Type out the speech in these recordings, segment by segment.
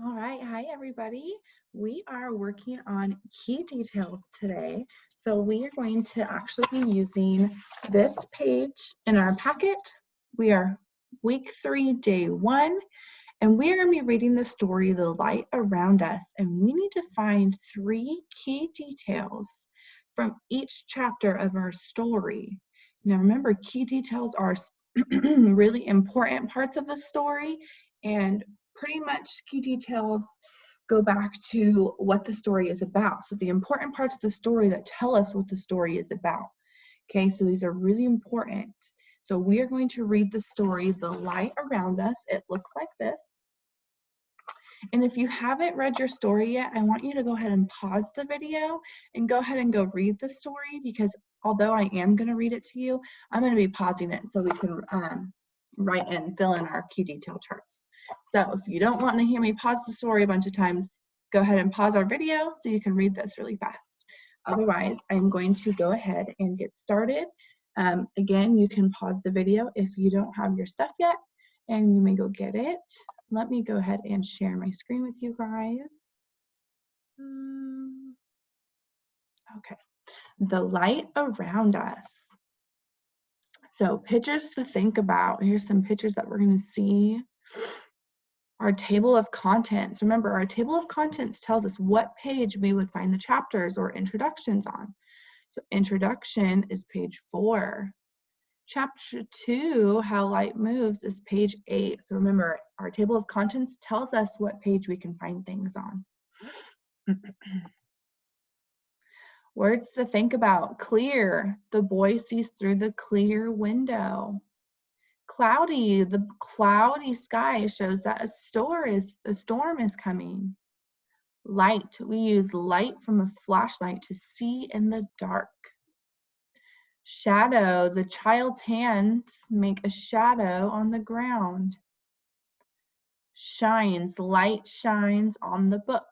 All right, hi everybody. We are working on key details today. So we are going to actually be using this page in our packet. We are week 3, day 1, and we are going to be reading the story, The Light Around Us. And we need to find 3 key details from each chapter of our story. Now remember, key details are really important parts of the story, and pretty much key details go back to what the story is about. So the important parts of the story that tell us what the story is about. Okay, so these are really important. So we are going to read the story, The Light Around Us. It looks like this. And if you haven't read your story yet, I want you to go ahead and pause the video and go ahead and go read the story, because although I am going to read it to you, I'm going to be pausing it so we can write and fill in our key detail charts. So if you don't want to hear me pause the story a bunch of times, go ahead and pause our video so you can read this really fast. Otherwise, I'm going to go ahead and get started. Again, you can pause the video if you don't have your stuff yet, and you may go get it. Let me go ahead and share my screen with you guys. Okay, The Light Around Us. So pictures to think about. Here's some pictures that we're going to see. Our table of contents. Remember, our table of contents tells us what page we would find the chapters or introductions on. So introduction is page 4. Chapter 2, How Light Moves, is page 8. So remember, our table of contents tells us what page we can find things on. Words to think about. Clear, the boy sees through the clear window. Cloudy, the cloudy sky shows that a storm is coming. Light, we use light from a flashlight to see in the dark. Shadow, the child's hands make a shadow on the ground. Shines, light shines on the book.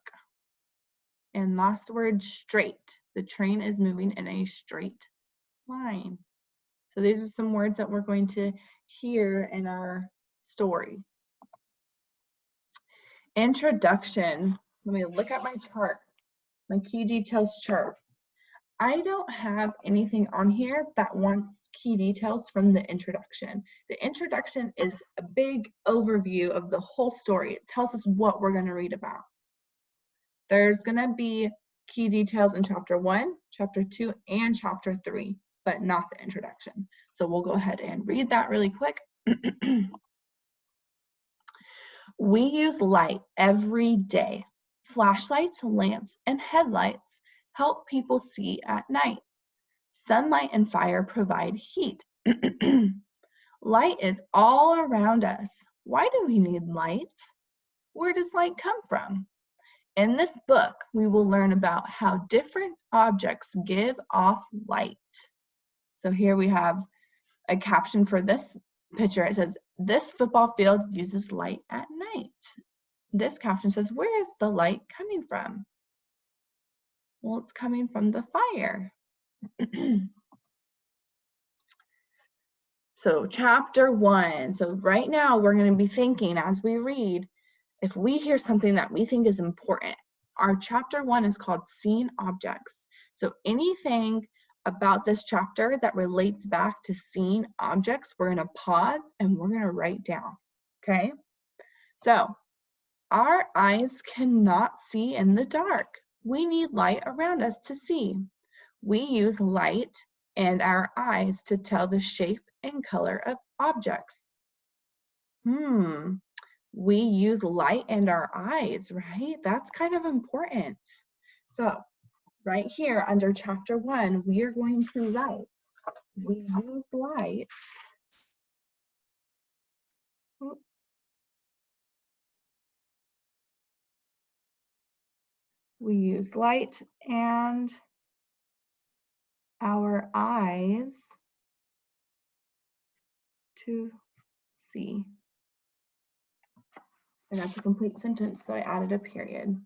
And last word, straight, the train is moving in a straight line. So these are some words that we're going to hear in our story. Introduction. Let me look at my chart, my key details chart. I don't have anything on here that wants key details from the introduction. The introduction is a big overview of the whole story. It tells us what we're going to read about. There's going to be key details in chapter 1, chapter 2, and chapter 3, but not the introduction. So we'll go ahead and read that really quick. We use light every day. Flashlights, lamps, and headlights help people see at night. Sunlight and fire provide heat. Light is all around us. Why do we need light? Where does light come from? In this book, we will learn about how different objects give off light. So here we have a caption for this picture. It says, "This football field uses light at night." This caption says, "Where is the light coming from?" Well, it's coming from the fire. So chapter 1. So right now we're going to be thinking as we read, if we hear something that we think is important. Our chapter 1 is called Seen Objects. So anything about this chapter that relates back to seen objects, we're going to pause and we're going to write down. Okay? So our eyes cannot see in the dark. We need light around us to see. We use light and our eyes to tell the shape and color of objects. We use light and our eyes, right? That's kind of important. So right here under chapter 1, we are going to write, we use light. We use light and our eyes to see. And that's a complete sentence, so I added a period.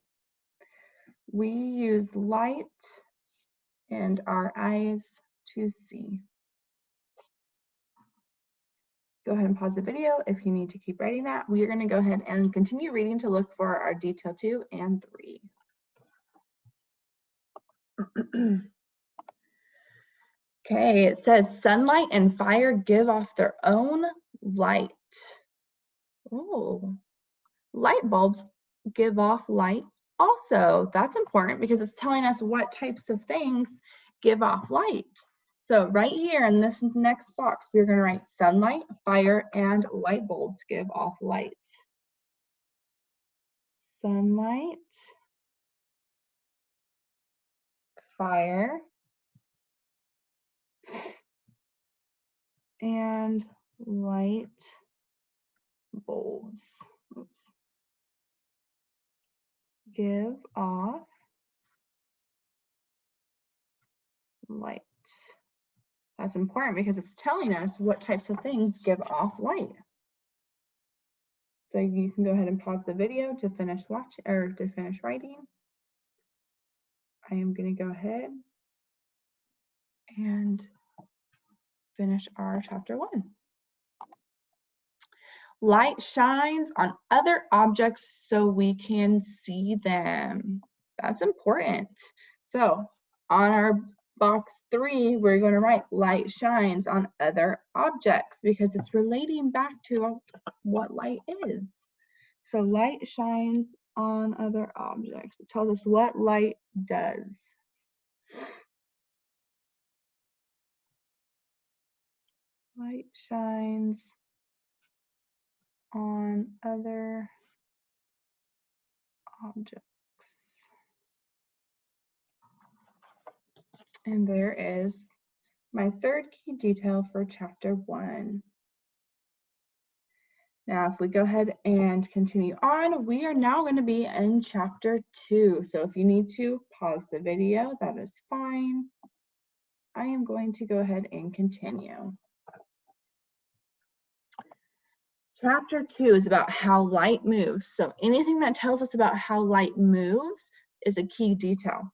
We use light and our eyes to see. go ahead and pause the video if you need to keep writing that. We are going to go ahead and continue reading to look for our detail 2 and 3. Okay, it says sunlight and fire give off their own light. Oh, light bulbs give off light also. That's important because it's telling us what types of things give off light. So right here in this next box, we're going to write sunlight, fire, and light bulbs give off light. Sunlight, fire, and light bulbs. Oops. Give off light. That's important because it's telling us what types of things give off light. So you can go ahead and pause the video to finish watching or to finish writing. I am going to go ahead and finish our chapter 1. Light shines on other objects so we can see them. That's important. So on our box 3, we're going to write light shines on other objects because it's relating back to what light is. So light shines on other objects. It tells us what light does. Light shines on other objects. And there is my third key detail for chapter 1. Now, if we go ahead and continue on, we are now going to be in chapter 2. So if you need to pause the video, that is fine. I am going to go ahead and continue. Chapter 2 is about how light moves. So anything that tells us about how light moves is a key detail.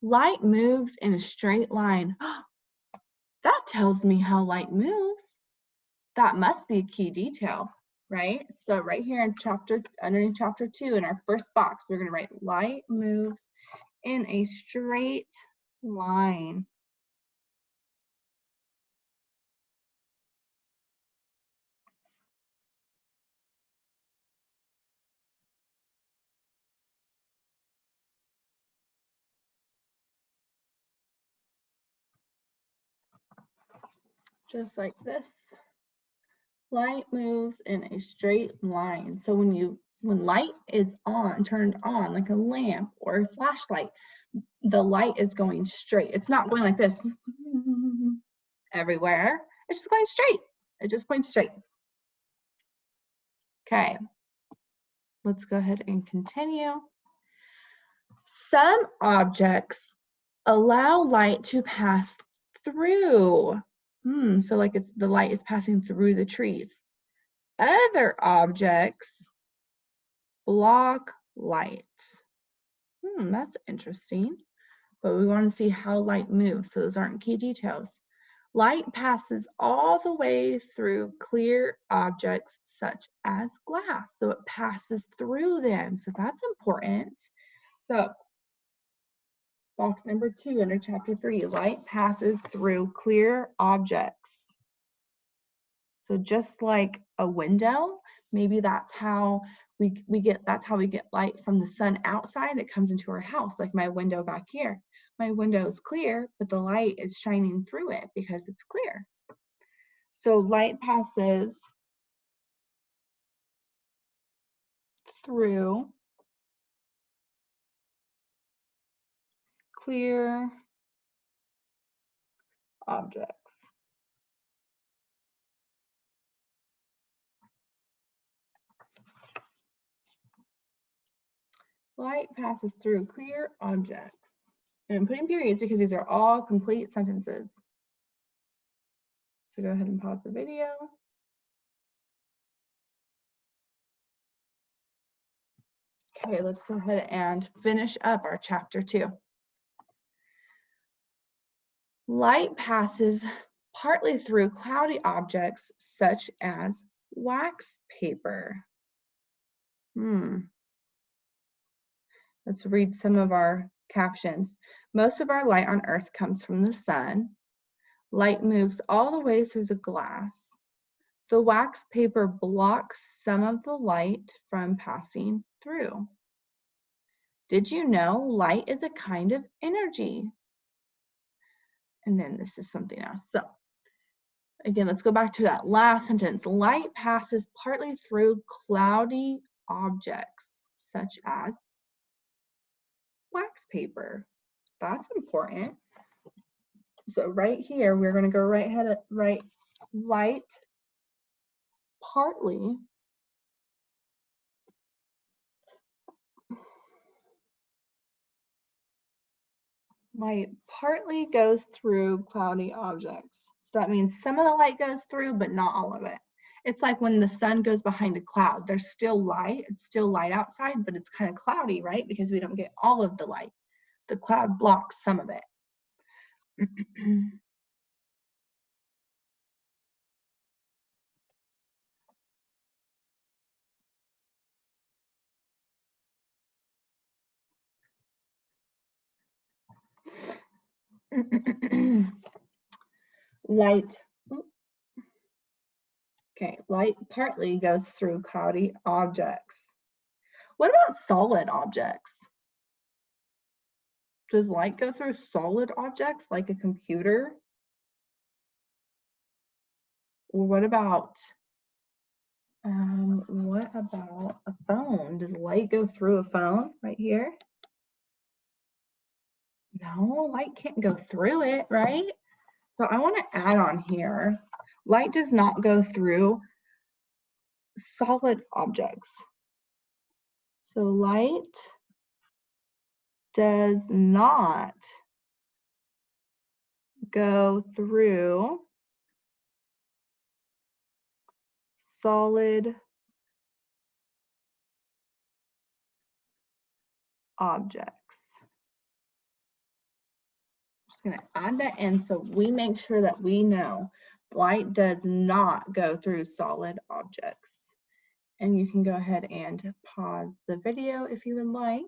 Light moves in a straight line. That tells me how light moves. That must be a key detail, right? So right here in underneath chapter 2 in our first box, we're going to write light moves in a straight line. Just like this. Light moves in a straight line. So when light is turned on, like a lamp or a flashlight, the light is going straight. It's not going like this everywhere. It's just going straight. It just points straight. Okay, let's go ahead and continue. Some objects allow light to pass through. So like the light is passing through the trees. Other objects block light. That's interesting. But we want to see how light moves, so those aren't key details. Light passes all the way through clear objects such as glass. So it passes through them. So that's important. So box number 2 under chapter 3, light passes through clear objects. So just like a window, maybe that's how we get light from the sun outside. It comes into our house, like my window back here. My window is clear, but the light is shining through it because it's clear. So light passes through clear objects. Light passes through clear objects. And I'm putting periods because these are all complete sentences. So go ahead and pause the video. Okay, let's go ahead and finish up our chapter 2. Light passes partly through cloudy objects such as wax paper. Let's read some of our captions. Most of our light on Earth comes from the sun. Light moves all the way through the glass. The wax paper blocks some of the light from passing through. Did you know light is a kind of energy? And then this is something else. So again, let's go back to that last sentence. Light passes partly through cloudy objects, such as wax paper. That's important. So right here, we're going to go right light partly goes through cloudy objects. So that means some of the light goes through, but not all of it. It's like when the sun goes behind a cloud, there's still light, it's still light outside, but it's kind of cloudy, right? Because we don't get all of the light. The cloud blocks some of it. Light, okay, light partly goes through cloudy objects. What about solid objects? Does light go through solid objects like a computer? Or what about a phone? Does light go through a phone right here? No, light can't go through it, right? So I want to add on here, light does not go through solid objects. So light does not go through solid objects. I'm just going to add that in so we make sure that we know light does not go through solid objects. And you can go ahead and pause the video if you would like.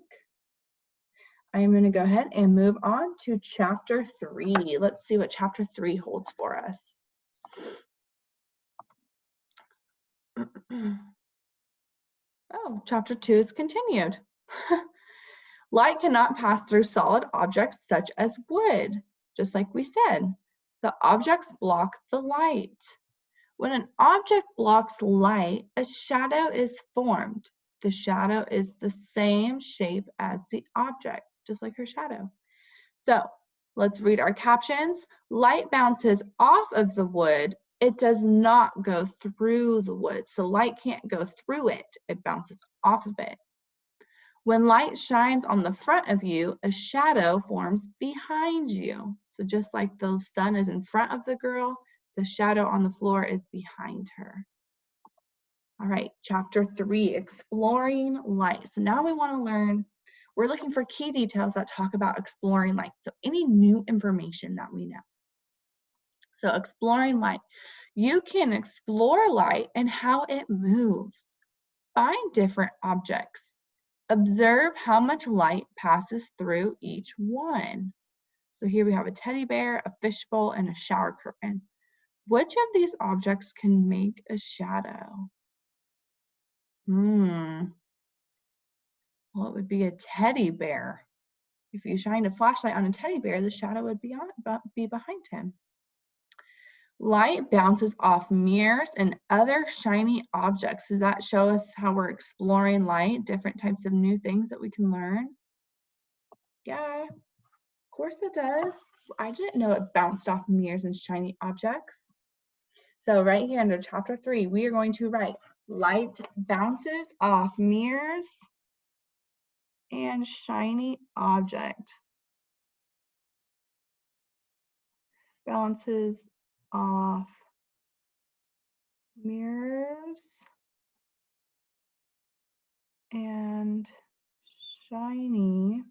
I am going to go ahead and move on to chapter 3. Let's see what chapter 3 holds for us. Oh, chapter 2 is continued. Light cannot pass through solid objects such as wood, just like we said. The objects block the light. When an object blocks light, a shadow is formed. The shadow is the same shape as the object, just like her shadow. So let's read our captions. Light bounces off of the wood. It does not go through the wood. So light can't go through it. It bounces off of it. When light shines on the front of you, a shadow forms behind you. So just like the sun is in front of the girl, the shadow on the floor is behind her. All right, chapter 3, exploring light. So now we want to learn, we're looking for key details that talk about exploring light. So any new information that we know. So exploring light. You can explore light and how it moves. Find different objects. Observe how much light passes through each one. So here we have a teddy bear, a fishbowl, and a shower curtain. Which of these objects can make a shadow? Well, it would be a teddy bear. If you shine a flashlight on a teddy bear, the shadow would be behind him. Light bounces off mirrors and other shiny objects. Does that show us how we're exploring light, different types of new things that we can learn? Yeah, of course it does. I didn't know it bounced off mirrors and shiny objects. So right here under chapter 3, we are going to write light bounces off mirrors and shiny object. Bounces off mirrors and shiny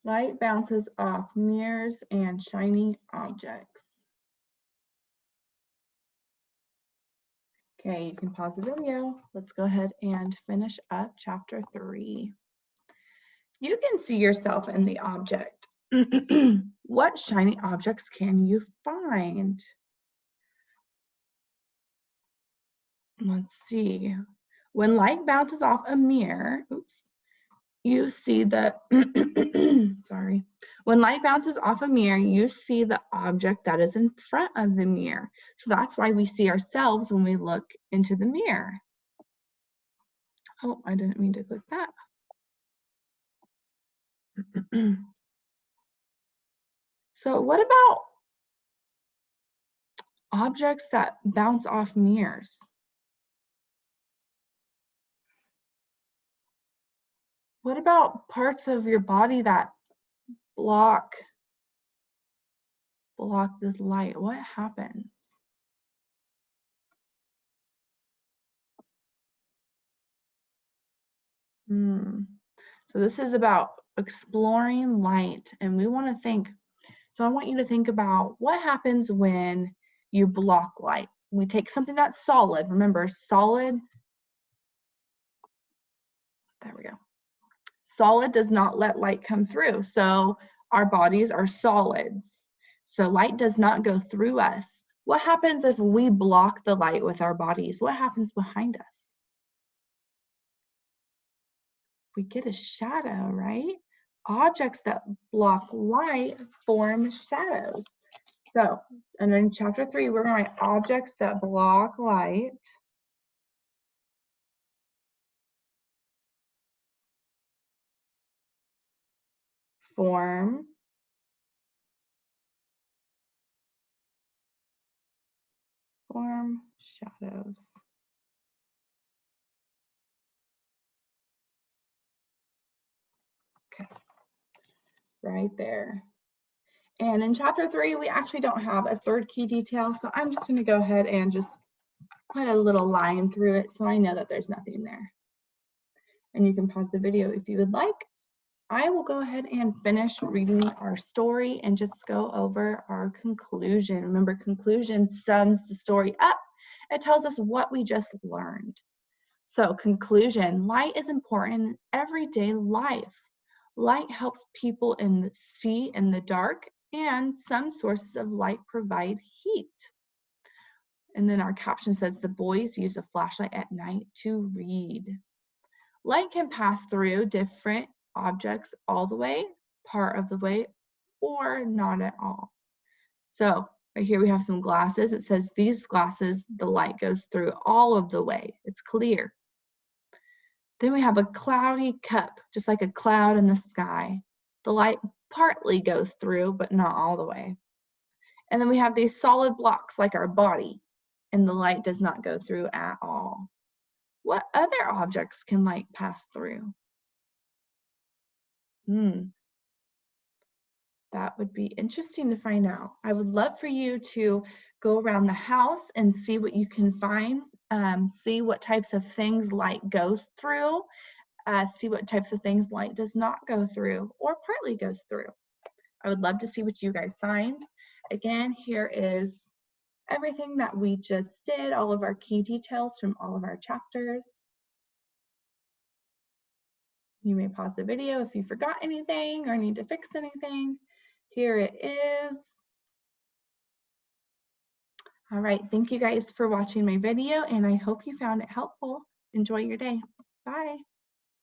Light bounces off mirrors and shiny objects. Okay, you can pause the video. Let's go ahead and finish up chapter 3. You can see yourself in the object. What shiny objects can you find? Let's see. When light bounces off a mirror, you see the, sorry. When light bounces off a mirror, you see the object that is in front of the mirror. So that's why we see ourselves when we look into the mirror. Oh, I didn't mean to click that. So what about objects that bounce off mirrors? What about parts of your body that block this light? What happens? So this is about exploring light, and we want to think. So I want you to think about what happens when you block light. We take something that's solid. Remember, solid. There we go. Solid does not let light come through. So our bodies are solids. So light does not go through us. What happens if we block the light with our bodies? What happens behind us? We get a shadow, right? Objects that block light form shadows. So, and in chapter 3, we're going to write objects that block light form shadows. Okay, right there. And in chapter 3, we actually don't have a third key detail, so I'm just going to go ahead and just put a little line through it so I know that there's nothing there. And you can pause the video if you would like. I will go ahead and finish reading our story and just go over our conclusion. Remember, conclusion sums the story up. It tells us what we just learned. So, conclusion, light is important in everyday life. Light helps people see in the dark, and some sources of light provide heat. And then our caption says, the boys use a flashlight at night to read. Light can pass through different objects all the way, part of the way, or not at all. So right here we have some glasses. It says these glasses, the light goes through all of the way. It's clear. Then we have a cloudy cup, just like a cloud in the sky. The light partly goes through, but not all the way. And then we have these solid blocks like our body, and the light does not go through at all. What other objects can light pass through? That would be interesting to find out. I would love for you to go around the house and see what you can find, see what types of things light goes through, see what types of things light does not go through or partly goes through. I would love to see what you guys find. Again, here is everything that we just did, all of our key details from all of our chapters. You may pause the video if you forgot anything or need to fix anything. Here it is. All right, thank you guys for watching my video, and I hope you found it helpful. Enjoy your day. Bye.